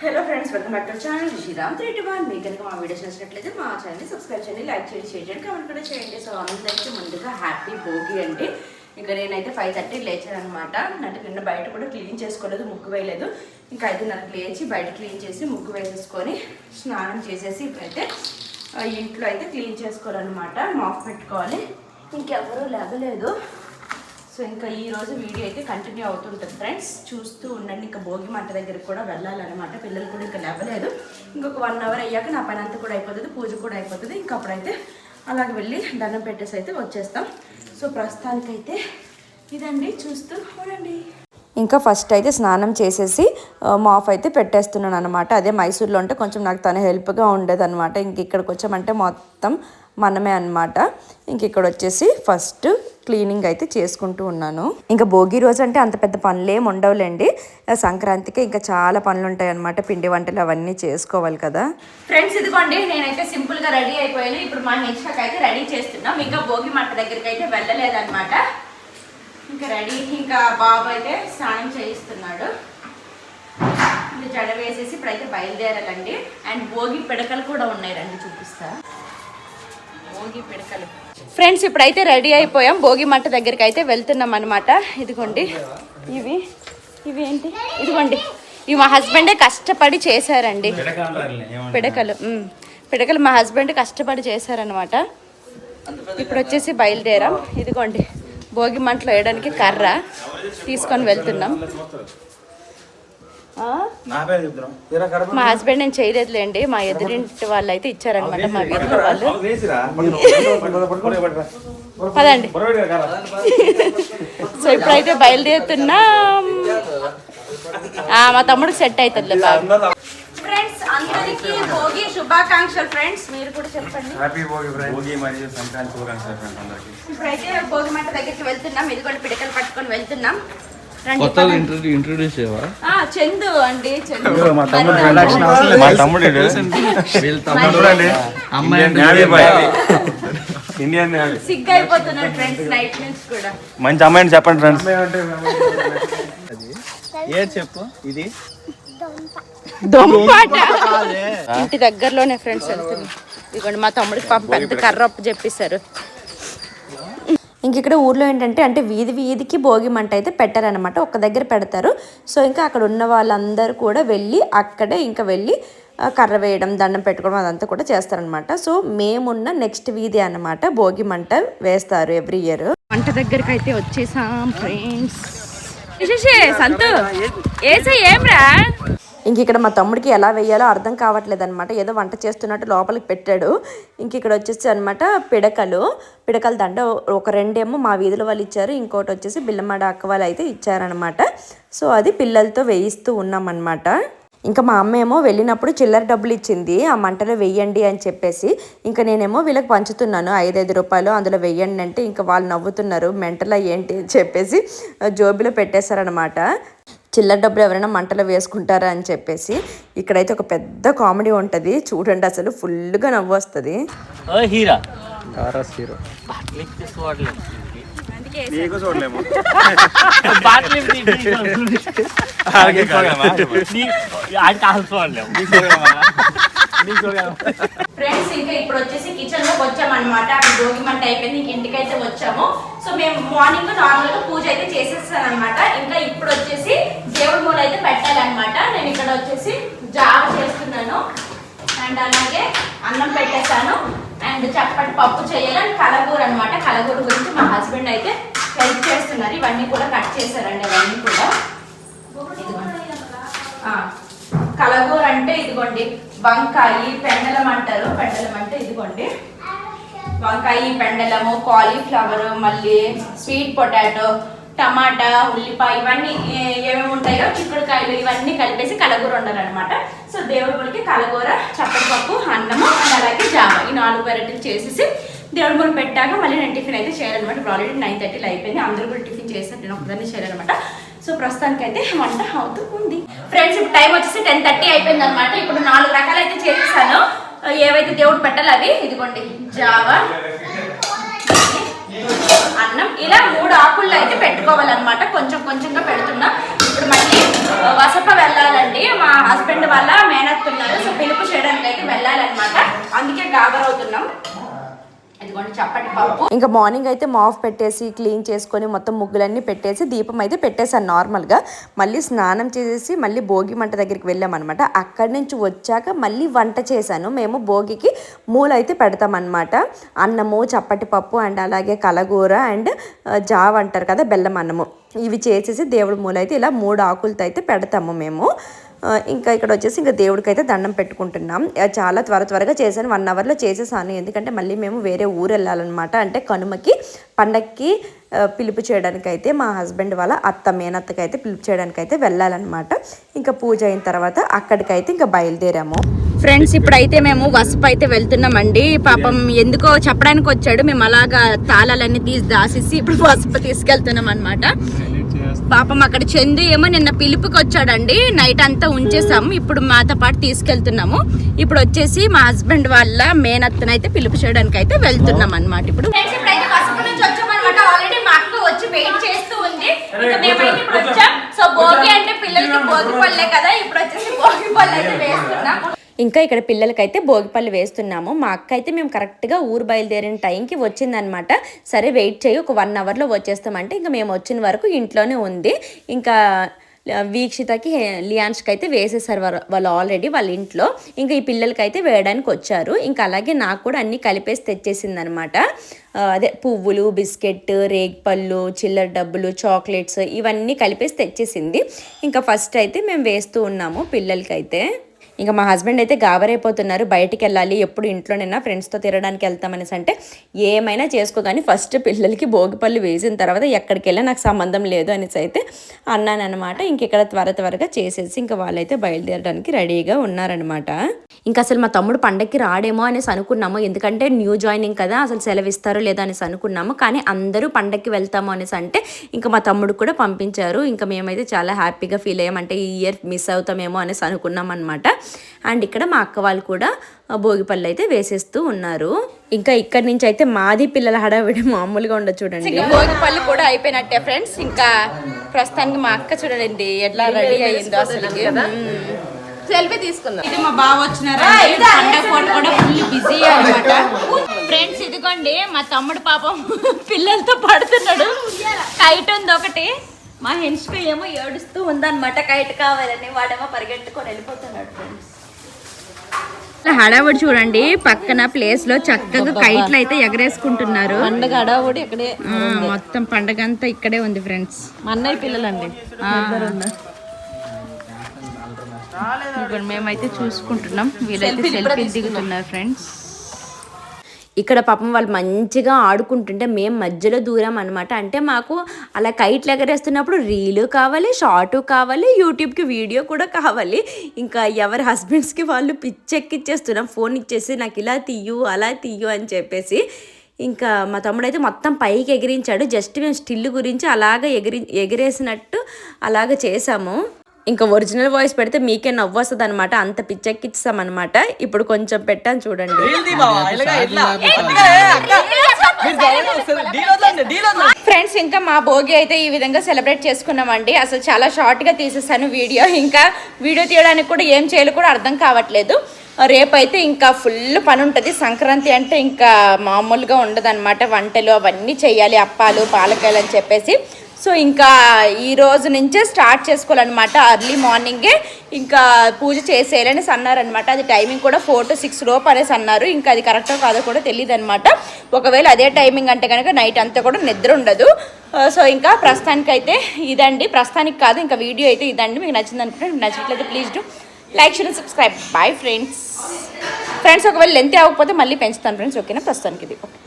Hello friends, welcome back to channel Sriram 321. మీకు కనుక మా వీడియోస్ నచ్చినట్లయితే మా ఛానల్ని సబ్స్క్రైబ్ చేయండి, లైక్ చేయండి, షేర్ చేయండి, కామెంట్ కూడా చేయండి. సో అందరికీ ముందుగా హ్యాపీ భోగి అండి. ఇంకా నేనైతే 5:30 లేచాను అనమాట. అంటే నిన్న బయట కూడా క్లీన్ చేసుకోలేదు, ముగ్గు వేయలేదు. ఇంకా 5:30 లేచి బయట క్లీన్ చేసి ముగ్గు వేసేసుకొని స్నానం చేసేసి ఇప్పుడైతే ఇంట్లో అయితే క్లీన్ చేసుకోవాలన్నమాట. మాప్ పెట్టుకోవాలి. ఇంకెవరూ లేవలేదు. సో ఇంకా ఈరోజు వీడియో అయితే కంటిన్యూ అవుతుంటుంది ఫ్రెండ్స్, చూస్తూ ఉండండి. ఇంకా భోగి మంట దగ్గరికి కూడా వెళ్ళాలన్నమాట. పిల్లలు కూడా ఇంకా లేవలేదు. ఇంకొక 1 అవర్ అయ్యాక నా పని అంతా కూడా అయిపోతుంది, పూజ కూడా అయిపోతుంది. ఇంకా అప్పుడైతే అలాగే వెళ్ళి దండం పెట్టేసి అయితే వచ్చేస్తాం. సో ప్రస్తుతానికైతే ఇదండి, చూస్తూ ఉండండి. ఇంకా ఫస్ట్ అయితే స్నానం చేసేసి మాఫ్ అయితే పెట్టేస్తున్నాను అనమాట. అదే మైసూర్లో ఉంటే కొంచెం నాకు తన హెల్ప్గా ఉండేది అనమాట. ఇంక ఇక్కడికి వచ్చామంటే మొత్తం మనమే అనమాట. ఇంక ఇక్కడ వచ్చేసి ఫస్ట్ క్లీనింగ్ అయితే చేసుకుంటూ ఉన్నాను. ఇంకా భోగి రోజు అంటే అంత పెద్ద పనులు ఏమి ఉండవులేండి. సంక్రాంతికి ఇంకా చాలా పనులు ఉంటాయి అనమాట. పిండి వంటలు అవన్నీ చేసుకోవాలి కదా ఫ్రెండ్స్. ఇదిగోండి, నేనైతే సింపుల్ గా రెడీ అయిపోయాను. ఇప్పుడు మా హెచ్కి అయితే రెడీ చేస్తున్నాం. ఇంకా భోగి మంట దగ్గరికి అయితే వెళ్ళలేదన్నమాట. ఇంకా రెడీ. ఇంకా బాబు అయితే స్నానం చేయిస్తున్నాడు. జడ వేసేసి ఇప్పుడైతే బయలుదేరాలండి. అండ్ భోగి పిడకలు కూడా ఉన్నాయి, రండి చూపిస్తా. భోగి పిడకలు ఫ్రెండ్స్, ఇప్పుడైతే రెడీ అయిపోయాం. భోగి మంట దగ్గరికి అయితే వెళ్తున్నాం అనమాట. ఇదిగోండి, ఇవి ఏంటి, ఇదిగోండి, ఇవి మా హస్బెండే కష్టపడి చేశారండి. పిడకలు మా హస్బెండ్ కష్టపడి చేశారనమాట. ఇప్పుడు వచ్చేసి బయలుదేరాం. ఇదిగోండి, భోగి మంటలో వేయడానికి కర్ర తీసుకొని వెళ్తున్నాం. మా హస్బెండ్ నేను చేయలేదులేండి, మా ఎదురింటి వాళ్ళు అయితే ఇచ్చారనమాట, మా వీధిలో వాళ్ళు. పదండి. సో ఇప్పుడైతే బయలుదేరుతున్నాం. మా తమ్ముడికి సెట్ అవుతుంది బాగా. ఫ్రెండ్స్ అందరికీ భోగి శుభాకాంక్షలు. ఫ్రెండ్స్ మీరు కూడా చెప్పండి. Happy Bhogi friends. భోగి మరియు సంక్రాంతి శుభాకాంక్షలు ఫ్రెండ్స్ అందరికీ. ఇప్పుడైతే భోగి మంట దగ్గరికి వెళ్తున్నాం. ఇది కూడా పిడకలు పట్టుకొని వెళ్తున్నాం. కొత్తగా ఇంట్రొడ్యూస్ చేయవా? చందు అండి, చందు మా తమ్ముడు సిగ్గు అయిపోతున్నాడు ఫ్రెండ్స్ నైట్ నుంచి కూడా. మంచి అమ్మాయిని చెప్పండి ఫ్రెండ్స్. ఏది చెప్పు. ఇది దొంపాట ఇంటి దగ్గరలోనే ఫ్రెండ్స్ వెళ్తున్నాం. ఇదిగోండి, మా తమ్ముడికి పాపం పెద్ద కర్ర అప్పు చెప్పేశారు. ఇంక ఇక్కడ ఊర్లో ఏంటంటే అంటే వీధికి భోగి మంట అయితే పెట్టారనమాట. ఒక్క దగ్గర పెడతారు. సో ఇంకా అక్కడ ఉన్న వాళ్ళందరూ కూడా వెళ్ళి అక్కడే ఇంకా వెళ్ళి కర్ర వేయడం, దండం పెట్టుకోవడం అదంతా కూడా చేస్తారనమాట. సో మేమున్న నెక్స్ట్ వీధి అనమాట భోగి మంట వేస్తారు ఎవ్రీ ఇయర్. మంట దగ్గరికి అయితే వచ్చేసాం ఫ్రెండ్స్. సంతు ఏమ్రా. ఇంక ఇక్కడ మా తమ్ముడికి ఎలా వేయాలో అర్థం కావట్లేదు అనమాట. ఏదో వంట చేస్తున్నట్టు లోపలికి పెట్టాడు. ఇంక ఇక్కడ వచ్చేసి అనమాట పిడకల దండ ఒక 2 ఏమో మా వీధిలో వాళ్ళు ఇచ్చారు, ఇంకోటి వచ్చేసి బిల్లమాడ అక్క వాళ్ళు అయితే ఇచ్చారనమాట. సో అది పిల్లలతో వేయిస్తూ ఉన్నామన్నమాట. ఇంకా మా అమ్మ ఏమో వెళ్ళినప్పుడు చిల్లర డబ్బులు ఇచ్చింది, ఆ మంటలో వెయ్యండి అని చెప్పేసి. ఇంకా నేనేమో వీళ్ళకి పంచుతున్నాను 5 రూపాయలు, అందులో వెయ్యండి అంటే ఇంకా వాళ్ళు నవ్వుతున్నారు, మెంటలా ఏంటి అని చెప్పేసి జోబిలో పెట్టేశారనమాట. చిల్లర డబ్బులు ఎవరైనా మంటలో వేసుకుంటారా అని చెప్పేసి. ఇక్కడైతే ఒక పెద్ద కామెడీ ఉంటుంది చూడండి, అసలు ఫుల్గా నవ్వు వస్తుంది. ఫ్రెండ్స్ ఇంకా ఇప్పుడు వచ్చేసి కిచెన్ లోకి వచ్చామన్నమాట. అక్కడ భోగి మంట అయిపోయింది, ఇంక ఇంటికైతే వచ్చాము. సో మేము మార్నింగ్ నార్మల్ గా పూజ అయితే చేసేస్తాను అనమాట. ఇంకా ఇప్పుడు వచ్చేసి దేవుడి మూల అయితే పెట్టాలన్నమాట. నేను ఇక్కడ వచ్చేసి జావ చేస్తున్నాను అండ్ అలాగే అన్నం పెట్టేస్తాను అండ్ చప్పటి పప్పు చేయాలి అండ్ కలగూర అనమాట. కలగూర గురించి మా హస్బెండ్ అయితే హెల్ప్ చేస్తున్నారు. ఇవన్నీ కూడా కట్ చేశారండి, అవన్నీ కూడా. కలగూర అంటే ఇదిగోండి వంకాయ పెండలం అంటారు. పెండలం అంటే ఇదిగోండి వంకాయ, పెండలము, కాలీఫ్లవర్, మళ్ళీ స్వీట్ పొటాటో, టమాటా, ఉల్లిపాయ, ఇవన్నీ ఏమేమి ఉంటాయో చిక్కుడుకాయలు ఇవన్నీ కలిపేసి కలగూర వండాలన్నమాట. సో దేవుడికి కలగూర, చప్పటిపప్పు, అన్నము అండ్ అలాగే జామ, ఈ 4 వెరైటీలు చేసేసి దేవుడి ముందు పెట్టాక మళ్ళీ నేను టిఫిన్ అయితే చేయాలన్నమాట. ఇప్పుడు ఆల్రెడీ 9:30 అయిపోయింది, అందరూ కూడా టిఫిన్ చేస్తారు, నేను ఒకదాన్ని చేయాలన్నమాట. సో ప్రస్తుతానికి అయితే వంట అవుతూ ఉంది ఫ్రెండ్స్. ఇప్పుడు టైం వచ్చేసి 10:30 అయిపోయింది అనమాట. ఇప్పుడు 4 రకాలు అయితే చేసేసాను. ఏవైతే దేవుడు పెట్టాలి అవి ఇదిగోండి జావా, అన్నం, ఇలా 3 ఆకుల్లో అయితే పెట్టుకోవాలన్నమాట. కొంచెంగా పెడుతున్నా. ఇప్పుడు మళ్ళీ వసప వెళ్ళాలండి. మా హస్బెండ్ వాళ్ళ మేనత్ ఉన్నారు. సో పిలుపు చేయడానికి అయితే వెళ్ళాలన్నమాట, అందుకే గాబరవుతున్నాం. ఇదిగోండి చప్పటి పప్పు. ఇంకా మార్నింగ్ అయితే మాఫ్ పెట్టేసి క్లీన్ చేసుకొని మొత్తం ముగ్గులన్నీ పెట్టేసి దీపం అయితే పెట్టేసాను నార్మల్గా. మళ్ళీ స్నానం చేసేసి మళ్ళీ భోగి మంట దగ్గరికి వెళ్ళామన్నమాట. అక్కడి నుంచి వచ్చాక మళ్ళీ వంట చేశాను. మేము భోగికి మూలు అయితే పెడతామన్నమాట. అన్నము, చప్పటి పప్పు అండ్ అలాగే కలగూర అండ్ జావ అంటారు కదా, బెల్లం అన్నము, ఇవి చేసేసి దేవుడి మూల అయితే ఇలా 3 ఆకులతో అయితే పెడతాము మేము. ఇంకా ఇక్కడ వచ్చేసి ఇంకా దేవుడికి అయితే దండం పెట్టుకుంటున్నాం. చాలా త్వరగా చేశాను, 1 అవర్లో చేసేసాను. ఎందుకంటే మళ్ళీ మేము వేరే ఊరు వెళ్ళాలన్నమాట. అంటే కనుమకి పండక్కి పిలుపు చేయడానికి అయితే మా హస్బెండ్ వాళ్ళ మేనత్తకి అయితే పిలుపు చేయడానికి అయితే వెళ్ళాలన్నమాట. ఇంకా పూజ అయిన తర్వాత అక్కడికైతే ఇంకా బయలుదేరాము. ఫ్రెండ్స్ ఇప్పుడైతే మేము వసపు అయితే వెళ్తున్నామండి. పాపం ఎందుకో చెప్పడానికి వచ్చాడు, మేము అలాగా తాళాలన్నీ తీసి దాసేసి ఇప్పుడు వసపు తీసుకెళ్తున్నాం అనమాట. పాపం అక్కడ చందు ఏమో నిన్న పిలుపుకి వచ్చాడండి, నైట్ అంతా ఉంచేసాము. ఇప్పుడు మాతో పాటు తీసుకెళ్తున్నాము. ఇప్పుడు వచ్చేసి మా హస్బెండ్ వాళ్ళ మేనత్తను అయితే పిలుపు చేయడానికి అయితే వెళ్తున్నాం అనమాట. ఇప్పుడు ఆల్రెడీ మా అక్క వచ్చి వెయిట్ చేస్తూ ఉంది. మేమైతే ఇప్పుడు వచ్చాం. సో భోగి అంటే పిల్లలకి భోగి పళ్ళే కదా, ఇప్పుడు వచ్చేసి భోగి పళ్ళు అయితే వేస్తున్నాం. ఇంకా ఇక్కడ పిల్లలకైతే భోగిపళ్ళు వేస్తున్నాము. మా అక్క అయితే మేము కరెక్ట్గా ఊరు బయలుదేరిన టైంకి వచ్చిందనమాట. సరే వెయిట్ చేయి, ఒక 1 అవర్లో వచ్చేస్తామంటే ఇంకా మేము వచ్చిన వరకు ఇంట్లోనే ఉంది. ఇంకా వీక్షితకి లియాన్స్కి అయితే వేసేసారు వాళ్ళు ఆల్రెడీ వాళ్ళ ఇంట్లో. ఇంకా ఈ పిల్లలకి అయితే వేయడానికి వచ్చారు. ఇంకా అలాగే నాకు కూడా అన్నీ కలిపేసి తెచ్చేసింది అనమాట. అదే పువ్వులు, బిస్కెట్, రేగిపళ్ళు, చిల్లర డబ్బులు, చాక్లెట్స్ ఇవన్నీ కలిపేసి తెచ్చేసింది. ఇంకా ఫస్ట్ అయితే మేము వేస్తూ ఉన్నాము పిల్లలకైతే. ఇంకా మా హస్బెండ్ అయితే గాబరైపోతున్నారు, బయటికి వెళ్ళాలి, ఎప్పుడు ఇంట్లోనైనా ఫ్రెండ్స్తో తిరగడానికి వెళ్తామనేసి. అంటే ఏమైనా చేసుకో కానీ ఫస్ట్ పిల్లలకి భోగిపళ్ళు వేసిన తర్వాత ఎక్కడికి వెళ్ళా నాకు సంబంధం లేదు అనేసి అయితే అన్నాను అనమాట. ఇంక ఇక్కడ త్వరగా చేసేసి ఇంకా వాళ్ళైతే బయలుదేరడానికి రెడీగా ఉన్నారనమాట. ఇంకా అసలు మా తమ్ముడు పండక్కి రాడేమో అనేసి అనుకున్నాము, ఎందుకంటే న్యూ జాయినింగ్ కదా, అసలు సెలవు ఇస్తారో లేదో అనేసి అనుకున్నాము. కానీ అందరూ పండక్కి వెళ్తాము అనేసి అంటే ఇంకా మా తమ్ముడు కూడా పంపించారు. ఇంకా మేమైతే చాలా హ్యాపీగా ఫీల్ అయ్యాం, అంటే ఈ ఇయర్ మిస్ అవుతామేమో అనేసి అనుకున్నాం అనమాట. అండ్ ఇక్కడ మా అక్క వాళ్ళు కూడా భోగిపళ్ళు అయితే వేసేస్తూ ఉన్నారు. ఇంకా ఇక్కడ నుంచి అయితే మాది పిల్లల హడావిడి మామూలుగా ఉండదు చూడండి. భోగిపళ్ళు కూడా అయిపోయినట్టే ఫ్రెండ్స్. ఇంకా ప్రస్తుతానికి మా అక్క చూడండి ఎట్లా రెడీ అయ్యిందో అసలు. సెల్ఫీ తీసుకుందాం. ఇది మా బావ వచ్చినారు, కూడా ఫుల్ బిజీ అనమాట. ఫ్రెండ్స్ ఇదిగోండి మా తమ్ముడు పాపం పిల్లలతో పడుతున్నాడు. కైట్ ఉంది ఒకటి, మా హెన్స్కు ఏమో ఏడుస్తూ ఉందన్నమాట కైట్ కావాలని, వాడేమో పరిగెట్టుకొని వెళ్ళిపోతున్నాడు. ఫ్రెండ్స్ హడావుడి చూడండి, పక్కన ప్లేస్ లో చక్కగా కైట్లు అయితే ఎగరేసుకుంటున్నారు. పండగ హడావుడి ఇక్కడే, మొత్తం పండగ అంతా ఇక్కడే ఉంది ఫ్రెండ్స్. మా అన్నయ్య పిల్లలండి ఇప్పుడు మేమైతే చూసుకుంటున్నాం, వీళ్ళైతే సెల్ఫీలు దిగుతున్నారు ఫ్రెండ్స్. ఇక్కడ పాపం వాళ్ళు మంచిగా ఆడుకుంటుంటే మేము మధ్యలో దూరం అనమాట. అంటే మాకు అలా కైట్లు ఎగరేస్తున్నప్పుడు రీలు కావాలి, షార్ట్ కావాలి, యూట్యూబ్కి వీడియో కూడా కావాలి. ఇంకా ఎవరి హస్బెండ్స్కి వాళ్ళు పిచ్చెక్కిచ్చేస్తున్నాం, ఫోన్ ఇచ్చేసి నాకు ఇలా తీయు అలా తీయు అని చెప్పేసి. ఇంకా మా తమ్ముడు అయితే మొత్తం పైకి ఎగిరించాడు. జస్ట్ మేము స్టిల్ గురించి అలాగ ఎగిరేసినట్టు అలాగ చేసాము. ఇంకా ఒరిజినల్ వాయిస్ పెడితే మీకే నవ్వు వస్తుంది అనమాట, అంత పిచ్చెక్కిస్తామన్నమాట. ఇప్పుడు కొంచెం పెట్టాను చూడండి. ఫ్రెండ్స్ ఇంకా మా భోగి అయితే ఈ విధంగా సెలబ్రేట్ చేసుకున్నామండి. అసలు చాలా షార్ట్గా తీసేసాను వీడియో. ఇంకా వీడియో తీయడానికి కూడా ఏం చేయాలో కూడా అర్థం కావట్లేదు. రేపైతే ఇంకా ఫుల్ పని ఉంటుంది. సంక్రాంతి అంటే ఇంకా మామూలుగా ఉండదన్నమాట. వంటలు అవన్నీ చేయాలి, అప్పాలు, పాలకాయలు అని చెప్పేసి. సో ఇంకా ఈ రోజు నుంచే స్టార్ట్ చేసుకోవాలన్నమాట. అర్లీ మార్నింగే ఇంకా పూజ చేసేయాలని అన్నారనమాట. అది టైమింగ్ కూడా 4 to 6 లోపు అనేసి అన్నారు. ఇంకా అది కరెక్టో కాదో కూడా తెలియదు అనమాట. ఒకవేళ అదే టైమింగ్ అంటే కనుక నైట్ అంతా కూడా నిద్ర ఉండదు. సో ఇంకా ప్రస్తుతానికి అయితే ఇదండి, ప్రస్తుతానికి కాదు ఇంకా వీడియో అయితే ఇదండి. మీకు నచ్చింది అనుకుంటే, నచ్చినట్లయితే please do like, share, subscribe. Bye friends. ఒకవేళ లెంత్ అవ్వకపోతే మళ్ళీ పెంచుతాను ఫ్రెండ్స్. ఓకేనా, ప్రస్తుతానికి ఇది ఓకే.